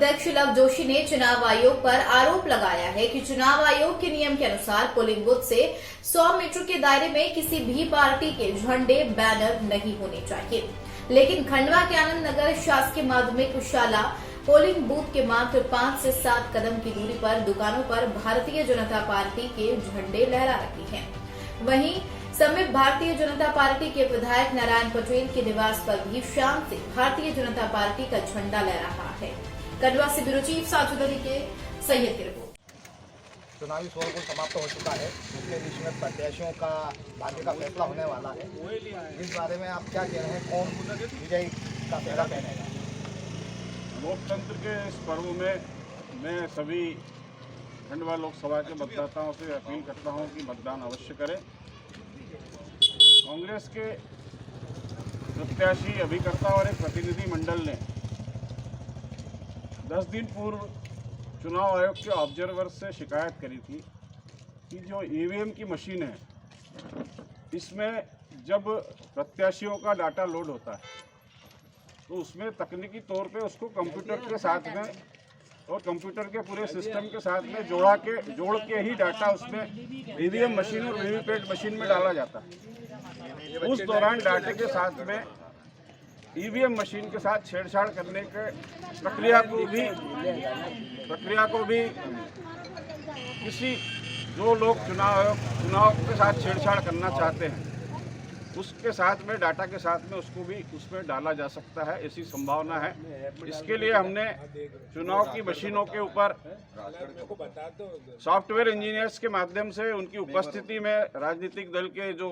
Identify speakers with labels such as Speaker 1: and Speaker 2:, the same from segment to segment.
Speaker 1: अध्यक्ष लव जोशी ने चुनाव आयोग पर आरोप लगाया है कि चुनाव आयोग के नियम के अनुसार पोलिंग बूथ से 100 मीटर के दायरे में किसी भी पार्टी के झंडे बैनर नहीं होने चाहिए। लेकिन खंडवा के आनंद नगर शासकीय माध्यमिक शाला पोलिंग बूथ के मात्र 5 से 7 कदम की दूरी पर दुकानों पर भारतीय जनता पार्टी के झंडे लहरा रही हैं। वहीं समीप भारतीय जनता पार्टी के विधायक नारायण पटेल के निवास पर भी शाम से भारतीय जनता पार्टी का झंडा लहरा रहा है। खंडवा से ब्यूरो चीफ साजिद अली के सैयद की रिपोर्ट।
Speaker 2: चुनावी शोरगुल समाप्त हो चुका है, जिसके बीच में प्रत्याशियों का भाग्य का फैसला होने वाला है। इस बारे में आप क्या कह रहे हैं, कौन विजयी का पहला पहनेगा?
Speaker 3: लोकतंत्र के इस पर्व में मैं सभी खंडवा लोकसभा के मतदाताओं से अपील करता हूं कि मतदान अवश्य करें। कांग्रेस के प्रत्याशी अभिकर्ता और एक प्रतिनिधि मंडल ने 10 दिन पूर्व चुनाव आयोग के ऑब्जर्वर से शिकायत करी थी कि जो ईवीएम की मशीन है, इसमें जब प्रत्याशियों का डाटा लोड होता है तो उसमें तकनीकी तौर पे उसको कंप्यूटर के साथ में और कंप्यूटर के पूरे सिस्टम के साथ में जोड़ के ही डाटा उसमें ईवीएम मशीन और वीवीपैट मशीन में डाला जाता है। उस दौरान डाटे के साथ में ईवीएम मशीन के साथ छेड़छाड़ करने के प्रक्रिया को भी किसी जो लोग चुनाव के साथ छेड़छाड़ करना चाहते हैं उसके साथ में डाटा के साथ में उसको भी उसमें डाला जा सकता है, ऐसी संभावना है। इसके लिए हमने चुनाव की मशीनों के ऊपर सॉफ्टवेयर इंजीनियर्स के माध्यम से उनकी उपस्थिति में राजनीतिक दल के जो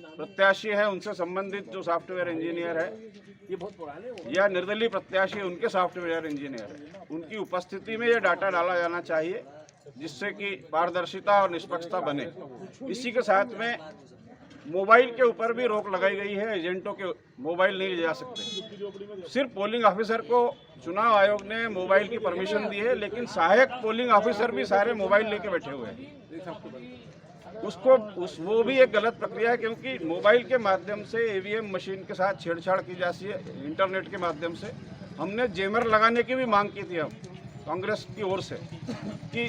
Speaker 3: प्रत्याशी हैं उनसे संबंधित जो सॉफ्टवेयर इंजीनियर है या निर्दलीय प्रत्याशी उनके सॉफ्टवेयर इंजीनियर है, उनकी उपस्थिति में ये डाटा डाला जाना चाहिए, जिससे कि पारदर्शिता और निष्पक्षता बने। इसी के साथ में मोबाइल के ऊपर भी रोक लगाई गई है, एजेंटों के मोबाइल नहीं ले जा सकते। सिर्फ पोलिंग ऑफिसर को चुनाव आयोग ने मोबाइल की परमिशन दी है, लेकिन सहायक पोलिंग ऑफिसर भी सारे मोबाइल लेके बैठे हुए हैं। वो भी एक गलत प्रक्रिया है, क्योंकि मोबाइल के माध्यम से ईवीएम मशीन के साथ छेड़छाड़ की जाती है। इंटरनेट के माध्यम से हमने जेमर लगाने की भी मांग की थी हम कांग्रेस की ओर से कि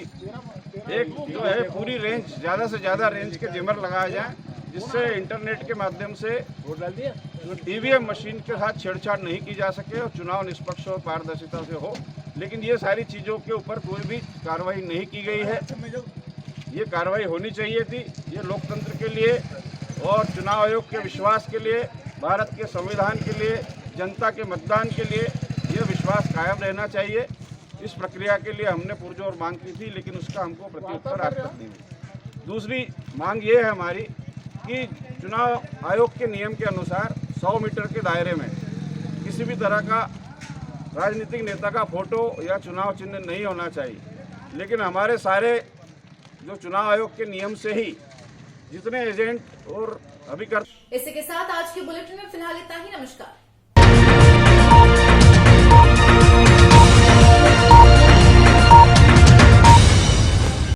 Speaker 3: एक जो है पूरी रेंज, ज़्यादा से ज़्यादा रेंज के जेमर लगाया जाए, जिससे इंटरनेट के माध्यम से ईवीएम मशीन के साथ छेड़छाड़ नहीं की जा सके और चुनाव निष्पक्ष और पारदर्शिता से हो। लेकिन ये सारी चीज़ों के ऊपर कोई भी कार्रवाई नहीं की गई है। ये कार्रवाई होनी चाहिए थी। ये लोकतंत्र के लिए और चुनाव आयोग के विश्वास के लिए, भारत के संविधान के लिए, जनता के मतदान के लिए ये विश्वास कायम रहना चाहिए। इस प्रक्रिया के लिए हमने पुरजोर मांग की थी, लेकिन उसका हमको प्रत्युत्तर आज तक नहीं मिला। दूसरी मांग ये है हमारी कि चुनाव आयोग के नियम के अनुसार 100 मीटर के दायरे में किसी भी तरह का राजनीतिक नेता का फोटो या चुनाव चिन्ह नहीं होना चाहिए। लेकिन हमारे सारे जो चुनाव आयोग के नियम से ही जितने एजेंट और अभिकर्ता।
Speaker 1: इसी के साथ आज के बुलेटिन में फिलहाल इतना ही। नमस्कार।